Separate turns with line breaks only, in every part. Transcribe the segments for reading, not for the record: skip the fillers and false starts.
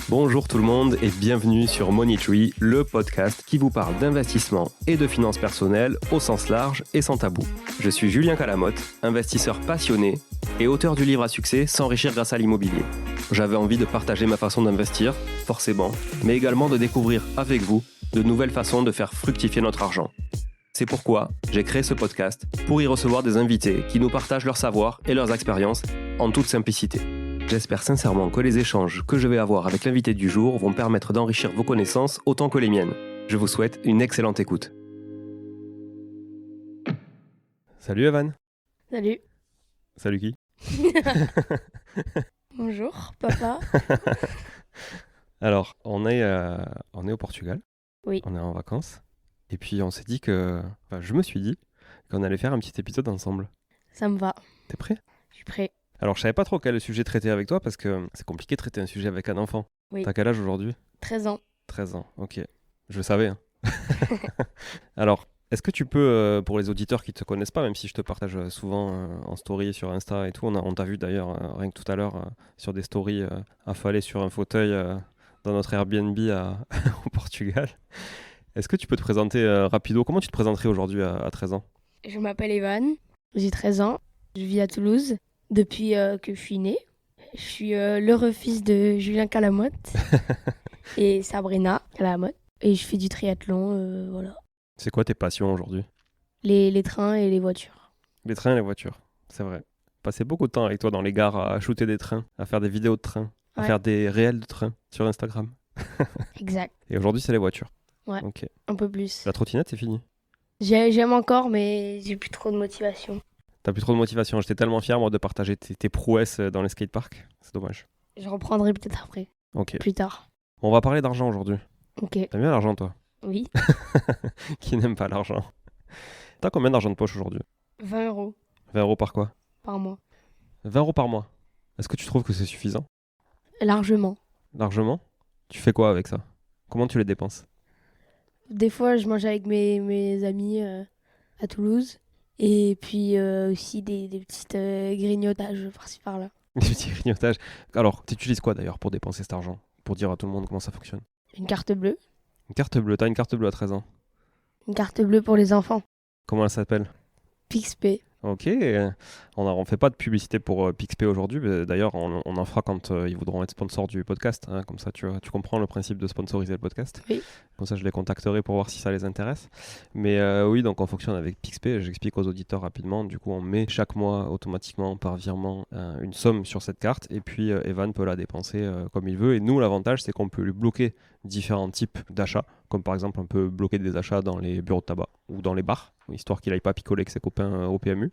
Bonjour tout le monde et bienvenue sur Money Tree, le podcast qui vous parle d'investissement et de finances personnelles au sens large et sans tabou. Je suis Julien Calamotte, investisseur passionné et auteur du livre à succès S'enrichir grâce à l'immobilier. J'avais envie de partager ma façon d'investir, forcément, mais également de découvrir avec vous de nouvelles façons de faire fructifier notre argent. C'est pourquoi j'ai créé ce podcast pour y recevoir des invités qui nous partagent leur savoir et leurs expériences en toute simplicité. J'espère sincèrement que les échanges que je vais avoir avec l'invité du jour vont permettre d'enrichir vos connaissances autant que les miennes. Je vous souhaite une excellente écoute. Salut Evan.
Salut.
Salut qui?
Bonjour, papa.
Alors, on est au Portugal.
Oui.
On est en vacances. Et puis on s'est dit je me suis dit qu'on allait faire un petit épisode ensemble.
Ça me va.
T'es prêt?
Je suis prêt.
Alors, je savais pas trop quel sujet traiter avec toi parce que c'est compliqué de traiter un sujet avec un enfant.
Oui.
T'as quel âge aujourd'hui?
13 ans.
13 ans, ok. Je le savais. Hein. Alors, est-ce que tu peux, pour les auditeurs qui ne te connaissent pas, même si je te partage souvent en story sur Insta et tout, on t'a vu d'ailleurs rien que tout à l'heure sur des stories affalés sur un fauteuil dans notre Airbnb au Portugal. Est-ce que tu peux te présenter rapido? Comment tu te présenterais aujourd'hui à 13 ans?
Je m'appelle Evan, j'ai 13 ans, je vis à Toulouse depuis que je suis née. Je suis l'heureux fils de Julien Calamotte et Sabrina Calamotte. Et je fais du triathlon, voilà.
C'est quoi tes passions aujourd'hui?
Les trains et les voitures.
Les trains et les voitures, c'est vrai. Passer beaucoup de temps avec toi dans les gares à shooter des trains, à faire des vidéos de trains, à faire des réels de trains sur Instagram.
Exact.
Et aujourd'hui, c'est les voitures.
Ouais,
Ok.
un peu plus.
La trottinette, c'est fini.
J'aime encore, mais j'ai plus trop de motivation.
T'as plus trop de motivation. J'étais tellement fier, moi, de partager tes prouesses dans les skateparks. C'est dommage.
Je reprendrai peut-être après,
Ok.
plus tard.
On va parler d'argent aujourd'hui.
Ok.
T'aimes bien l'argent, toi?
Oui.
Qui n'aime pas l'argent? T'as combien d'argent de poche aujourd'hui?
20 euros
20 euros par quoi?
par mois.
20 euros par mois. Est-ce que tu trouves que c'est suffisant?
Largement.
Largement? Tu fais quoi avec ça? Comment tu les dépenses?
Des fois, je mange avec mes amis à Toulouse. Et puis aussi des petites grignotages par-ci par-là.
Des petits grignotages. Alors, tu utilises quoi d'ailleurs pour dépenser cet argent? Pour dire à tout le monde comment ça fonctionne?
Une carte bleue.
Une carte bleue. T'as une carte bleue à 13 ans.
Une carte bleue pour les enfants.
Comment elle s'appelle?
PixPay.
Ok, on fait pas de publicité pour PixPay aujourd'hui, mais d'ailleurs on en fera quand ils voudront être sponsors du podcast, hein, comme ça tu comprends le principe de sponsoriser le podcast.
Oui.
Comme ça je les contacterai pour voir si ça les intéresse. Mais oui, donc on fonctionne avec PixPay, j'explique aux auditeurs rapidement, du coup on met chaque mois automatiquement par virement une somme sur cette carte et puis Evan peut la dépenser comme il veut. Et nous l'avantage c'est qu'on peut lui bloquer différents types d'achats, comme par exemple on peut bloquer des achats dans les bureaux de tabac ou dans les bars, histoire qu'il n'aille pas picoler avec ses copains au PMU.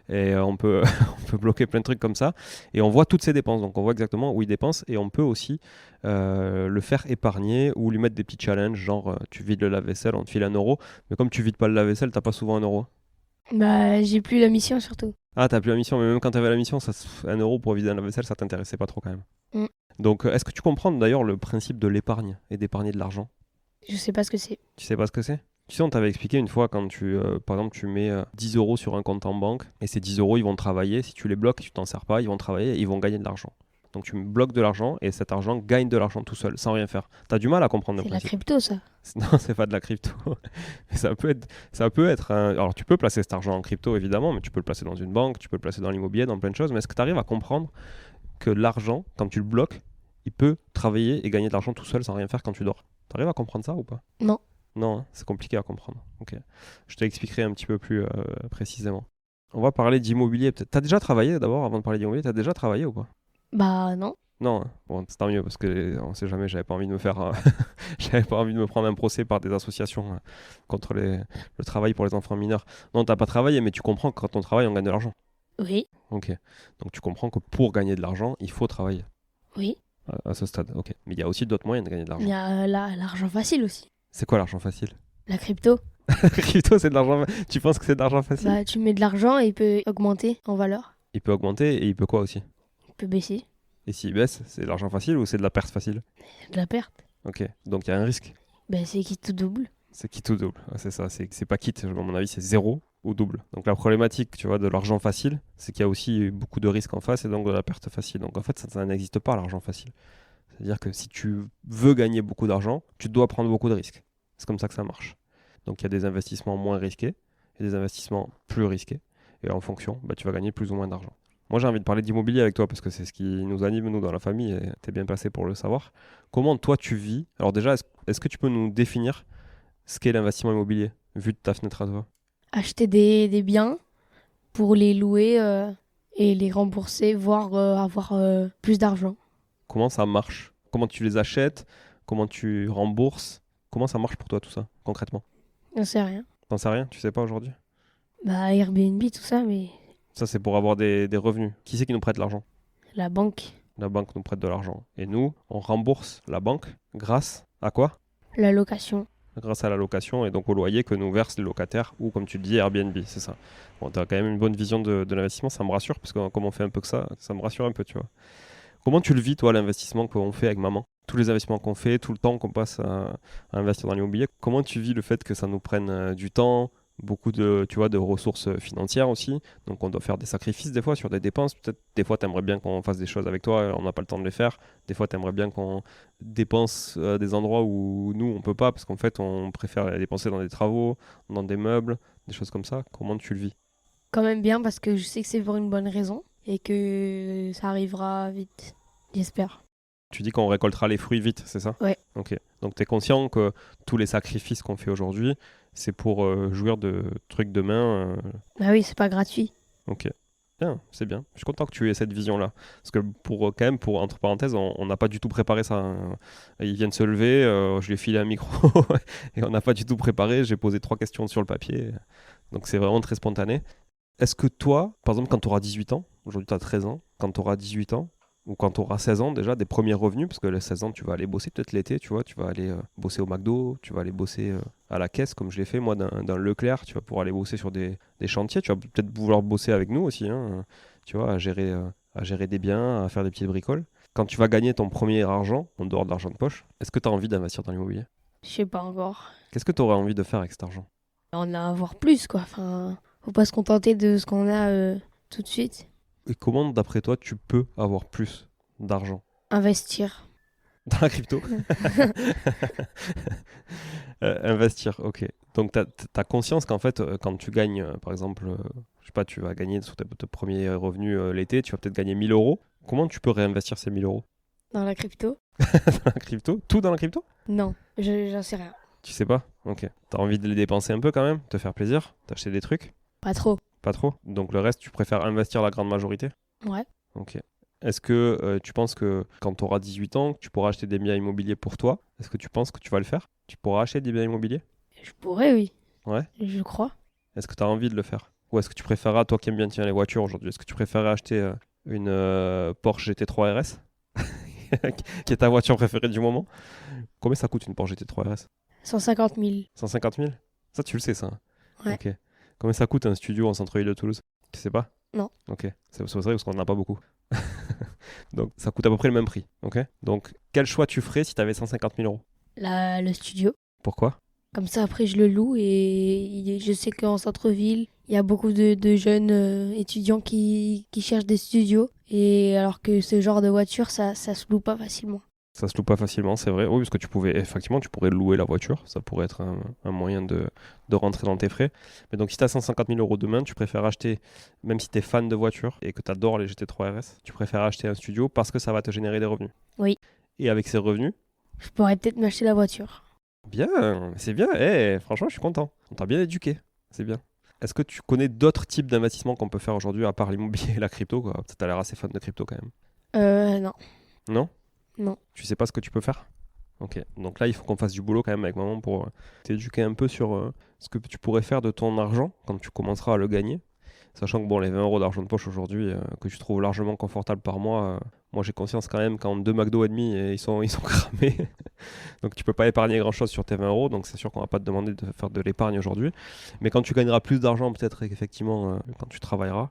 Et on peut bloquer plein de trucs comme ça. Et on voit toutes ses dépenses. Donc on voit exactement où il dépense. Et on peut aussi le faire épargner ou lui mettre des petits challenges. Genre tu vides le lave-vaisselle, on te file 1 euro. Mais comme tu vides pas le lave-vaisselle, t'as pas souvent 1 euro.
Bah, j'ai plus la mission surtout.
Ah, t'as plus la mission. Mais même quand t'avais la mission, 1 euro pour vider un lave-vaisselle, ça t'intéressait pas trop quand même.
Mm.
Donc est-ce que tu comprends d'ailleurs le principe de l'épargne et d'épargner de l'argent?
Je sais pas ce que c'est.
Tu sais pas ce que c'est? Tu sais, on t'avait expliqué une fois quand par exemple, tu mets 10 euros sur un compte en banque et ces 10 euros, ils vont travailler. Si tu les bloques, tu t'en sers pas, ils vont travailler et ils vont gagner de l'argent. Donc tu bloques de l'argent et cet argent gagne de l'argent tout seul, sans rien faire. T'as du mal à comprendre le
C'est la
principe.
crypto, ça.
Non, c'est pas de la crypto. Mais ça peut être alors tu peux placer cet argent en crypto évidemment, mais tu peux le placer dans une banque, tu peux le placer dans l'immobilier, dans plein de choses. Mais est-ce que tu arrives à comprendre que l'argent, quand tu le bloques, il peut travailler et gagner de l'argent tout seul sans rien faire quand tu dors? T'arrives à comprendre ça ou pas?
Non.
Non, hein, c'est compliqué à comprendre. Ok. Je t'expliquerai un petit peu plus précisément. On va parler d'immobilier peut-être. T'as déjà travaillé d'abord avant de parler d'immobilier? T'as déjà travaillé ou pas?
Bah, non.
Non, hein. Bon, c'est tant mieux parce que on sait jamais, j'avais pas envie de me faire j'avais pas envie de me prendre un procès par des associations contre le travail pour les enfants mineurs. Non, t'as pas travaillé, mais tu comprends que quand on travaille, on gagne de l'argent.
Oui.
Ok. Donc tu comprends que pour gagner de l'argent, il faut travailler.
Oui.
À ce stade, ok. Mais il y a aussi d'autres moyens de gagner de
Il
l'argent.
y a l'argent facile aussi.
C'est quoi l'argent facile?
La crypto.
La crypto, c'est de l'argent. Tu penses que c'est de l'argent facile?
Bah, tu mets de l'argent et il peut augmenter en valeur.
Il peut augmenter et il peut quoi aussi?
Il peut baisser.
Et s'il baisse, c'est de l'argent facile ou c'est de la perte facile?
De la perte.
Ok, donc il y a un risque.
Bah, c'est qui tout double.
C'est quitte ou double. Ouais, c'est ça, c'est pas quitte. À mon avis, c'est zéro ou double. Donc la problématique, tu vois, de l'argent facile, c'est qu'il y a aussi beaucoup de risques en face et donc de la perte facile. Donc en fait, ça n'existe pas l'argent facile. C'est-à-dire que si tu veux gagner beaucoup d'argent, tu dois prendre beaucoup de risques. C'est comme ça que ça marche. Donc il y a des investissements moins risqués et des investissements plus risqués. Et en fonction, tu vas gagner plus ou moins d'argent. Moi, j'ai envie de parler d'immobilier avec toi parce que c'est ce qui nous anime, nous, dans la famille, et tu es bien placé pour le savoir. Comment toi, tu vis? Alors déjà, est-ce que tu peux nous définir ce qu'est l'investissement immobilier, vu de ta fenêtre à toi?
Acheter des biens pour les louer et les rembourser, voire avoir plus d'argent.
Comment ça marche? Comment tu les achètes? Comment tu rembourses? Comment ça marche pour toi tout ça, concrètement?
J'en sais rien.
T'en sais rien? Tu sais pas aujourd'hui?
Airbnb, tout ça, mais
Ça, c'est pour avoir des revenus. Qui c'est qui nous prête l'argent?
la banque,
La banque nous prête de l'argent. Et nous, on rembourse la banque grâce à quoi?
la location.
Grâce à la location et donc au loyer que nous versent les locataires ou, comme tu le dis, Airbnb, c'est ça. Bon, tu as quand même une bonne vision de l'investissement, ça me rassure, parce que comme on fait un peu que ça me rassure un peu, tu vois. Comment tu le vis, toi, l'investissement qu'on fait avec maman? Tous les investissements qu'on fait, tout le temps qu'on passe à investir dans l'immobilier, comment tu vis le fait que ça nous prenne du temps, beaucoup de, tu vois, de ressources financières aussi? Donc on doit faire des sacrifices des fois sur des dépenses. Peut-être des fois, tu aimerais bien qu'on fasse des choses avec toi, on n'a pas le temps de les faire. Des fois, tu aimerais bien qu'on dépense à des endroits où nous, on peut pas, parce qu'en fait, on préfère les dépenser dans des travaux, dans des meubles, des choses comme ça. Comment tu le vis?
Quand même bien parce que je sais que c'est pour une bonne raison et que ça arrivera vite, j'espère.
Tu dis qu'on récoltera les fruits vite, c'est ça?
Ouais.
Ok. Donc tu es conscient que tous les sacrifices qu'on fait aujourd'hui, c'est pour jouir de trucs demain.
Bah oui, c'est pas gratuit.
Ok. Bien, c'est bien. Je suis content que tu aies cette vision-là. Parce que quand même, entre parenthèses, on n'a pas du tout préparé ça, hein. Il vient de se lever, je lui ai filé un micro et on n'a pas du tout préparé. J'ai posé 3 questions sur le papier. Donc c'est vraiment très spontané. Est-ce que toi, par exemple, quand tu auras 18 ans, aujourd'hui tu as 13 ans, quand tu auras 18 ans, ou quand tu auras 16 ans déjà, des premiers revenus, parce que les 16 ans, tu vas aller bosser peut-être l'été, tu vois, tu vas aller bosser au McDo, tu vas aller bosser à la caisse, comme je l'ai fait moi dans Leclerc, tu vas pouvoir aller bosser sur des chantiers, tu vas peut-être vouloir bosser avec nous aussi, hein, tu vois, à gérer des biens, à faire des petites bricoles. Quand tu vas gagner ton premier argent, en dehors de l'argent de poche, est-ce que tu as envie d'investir dans l'immobilier?
Je sais pas encore.
Qu'est-ce que tu aurais envie de faire avec cet argent?
On a à avoir plus, quoi. Enfin, faut pas se contenter de ce qu'on a tout de suite.
Et comment, d'après toi, tu peux avoir plus d'argent?
Investir.
Dans la crypto? Investir, ok. Donc, tu as conscience qu'en fait, quand tu gagnes, par exemple, je sais pas, tu vas gagner sur tes premiers revenus l'été, tu vas peut-être gagner 1000 euros. Comment tu peux réinvestir ces 1000 euros?
Dans la crypto?
Dans la crypto? Tout dans la crypto?
Non, j'en sais rien.
Tu sais pas? Ok. T'as envie de les dépenser un peu quand même? Te faire plaisir? T'acheter des trucs?
Pas trop.
Pas trop? Donc, le reste, tu préfères investir la grande majorité?
Ouais.
Ok. Est-ce que tu penses que quand tu auras 18 ans, tu pourras acheter des biens immobiliers pour toi? Est-ce que tu penses que tu vas le faire? Tu pourras acheter des biens immobiliers?
Je pourrais, oui.
Ouais.
Je crois.
Est-ce que tu as envie de le faire? Ou est-ce que tu préféreras, toi qui aimes bien les voitures aujourd'hui, est-ce que tu préférerais acheter une Porsche GT3 RS qui est ta voiture préférée du moment? Combien ça coûte une Porsche GT3 RS?
150 000.
150 000? Ça, tu le sais, ça, hein?
Ouais.
Ok. Combien ça coûte un studio en centre-ville de Toulouse? Tu sais pas?
Non.
Ok. C'est vrai parce qu'on n'en a pas beaucoup. Donc, ça coûte à peu près le même prix. Ok. Donc, quel choix tu ferais si tu avais 150 000 euros?
Le studio.
Pourquoi?
Comme ça, après, je le loue et je sais qu'en centre-ville, il y a beaucoup de jeunes étudiants qui cherchent des studios. Et alors que ce genre de voiture, ça se loue pas facilement.
Ça se loue pas facilement, c'est vrai. Oui, parce que effectivement, tu pourrais louer la voiture. Ça pourrait être un moyen de rentrer dans tes frais. Mais donc, si tu as 150 000 euros demain, tu préfères acheter, même si tu es fan de voiture et que tu adores les GT3 RS, tu préfères acheter un studio parce que ça va te générer des revenus.
Oui.
Et avec ces revenus,
Je pourrais peut-être m'acheter la voiture.
bien, c'est bien. Franchement, je suis content. On t'a bien éduqué. C'est bien. Est-ce que tu connais d'autres types d'investissements qu'on peut faire aujourd'hui à part l'immobilier et la crypto, quoi? Tu as l'air assez fan de crypto quand même.
Non.
Non?
Non.
Tu sais pas ce que tu peux faire? Ok. Donc là, il faut qu'on fasse du boulot quand même avec maman pour t'éduquer un peu sur ce que tu pourrais faire de ton argent quand tu commenceras à le gagner. Sachant que bon, les 20 euros d'argent de poche aujourd'hui, que tu trouves largement confortable par mois, moi j'ai conscience quand même qu'en 2 McDo et demi, ils sont cramés. Donc tu peux pas épargner grand chose sur tes 20 euros, donc c'est sûr qu'on va pas te demander de faire de l'épargne aujourd'hui. Mais quand tu gagneras plus d'argent, peut-être effectivement, quand tu travailleras,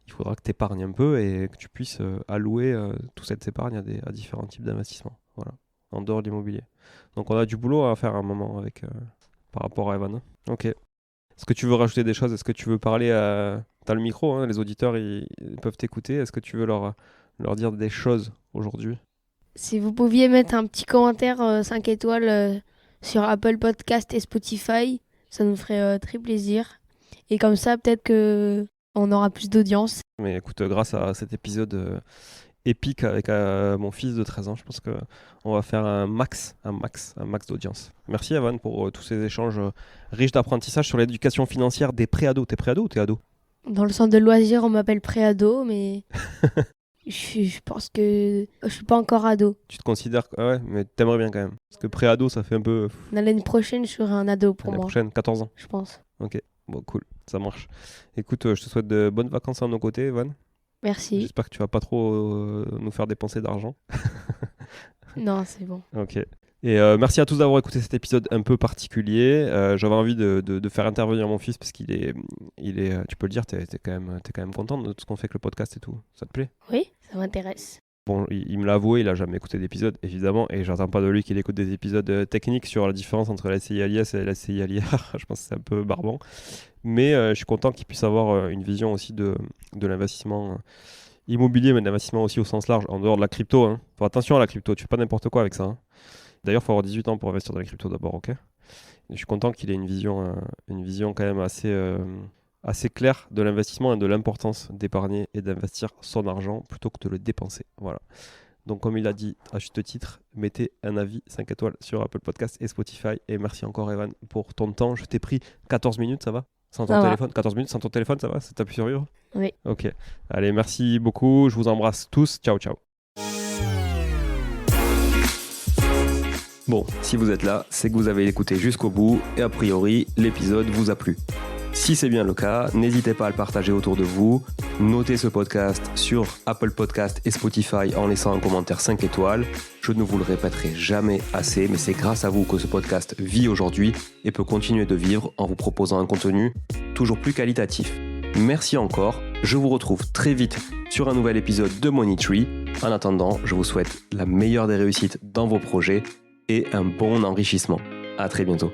il faudra que tu épargnes un peu et que tu puisses allouer toute cette épargne à différents types d'investissements. Voilà, en dehors de l'immobilier. Donc on a du boulot à faire à un moment avec, par rapport à Evan. Ok. Est-ce que tu veux rajouter des choses? Est-ce que tu veux parler à... T'as le micro, hein, les auditeurs ils peuvent t'écouter. Est-ce que tu veux leur dire des choses aujourd'hui?
Si vous pouviez mettre un petit commentaire 5 étoiles sur Apple Podcast et Spotify, ça nous ferait très plaisir. Et comme ça, peut-être qu'on aura plus d'audience.
Mais écoute, grâce à cet épisode épique avec mon fils de 13 ans, je pense qu'on va faire un max d'audience. Merci Evan pour tous ces échanges riches d'apprentissage sur l'éducation financière des pré-ados. T'es pré-ado ou t'es ado?
Dans le centre de loisirs, on m'appelle pré-ado, mais je pense que je suis pas encore ado.
Tu te considères... Ah ouais, mais t'aimerais bien quand même. Parce que pré-ado, ça fait un peu...
L'année prochaine, je serai un ado pour
L'année
moi,
prochaine, 14 ans.
je pense.
Ok, bon cool, ça marche. Écoute, je te souhaite de bonnes vacances à nos côtés, Evan.
Merci.
J'espère que tu vas pas trop nous faire dépenser d'argent.
Non, c'est bon.
Ok. Et merci à tous d'avoir écouté cet épisode un peu particulier. J'avais envie de faire intervenir mon fils parce qu'il est, tu peux le dire, t'es quand même content de tout ce qu'on fait avec le podcast et tout. Ça te plaît?
Oui, ça m'intéresse.
Bon, il me l'a avoué, il a jamais écouté d'épisode, évidemment, et j'attends pas de lui qu'il écoute des épisodes techniques sur la différence entre la SCI Alias et la SCI Aliar. Je pense que c'est un peu barbant. Mais je suis content qu'il puisse avoir une vision aussi de l'investissement immobilier, mais de l'investissement aussi au sens large, en dehors de la crypto. Hein. Faut attention à la crypto, tu fais pas n'importe quoi avec ça. Hein. D'ailleurs, il faut avoir 18 ans pour investir dans la crypto d'abord, ok? Et je suis content qu'il ait une vision quand même assez claire de l'investissement et de l'importance d'épargner et d'investir son argent plutôt que de le dépenser. Voilà. Donc, comme il a dit à juste titre, mettez un avis 5 étoiles sur Apple Podcast et Spotify. Et merci encore, Evan, pour ton temps. Je t'ai pris 14 minutes, ça va? Sans ton téléphone? 14 minutes sans ton téléphone, ça va? Ça t'a pu survivre?
Oui.
Ok. Allez, merci beaucoup. Je vous embrasse tous. Ciao, ciao. Bon, si vous êtes là, c'est que vous avez écouté jusqu'au bout et a priori, l'épisode vous a plu. Si c'est bien le cas, n'hésitez pas à le partager autour de vous. Notez ce podcast sur Apple Podcast et Spotify en laissant un commentaire 5 étoiles. Je ne vous le répéterai jamais assez, mais c'est grâce à vous que ce podcast vit aujourd'hui et peut continuer de vivre en vous proposant un contenu toujours plus qualitatif. Merci encore, je vous retrouve très vite sur un nouvel épisode de Money Tree. En attendant, je vous souhaite la meilleure des réussites dans vos projets et un bon enrichissement. À très bientôt.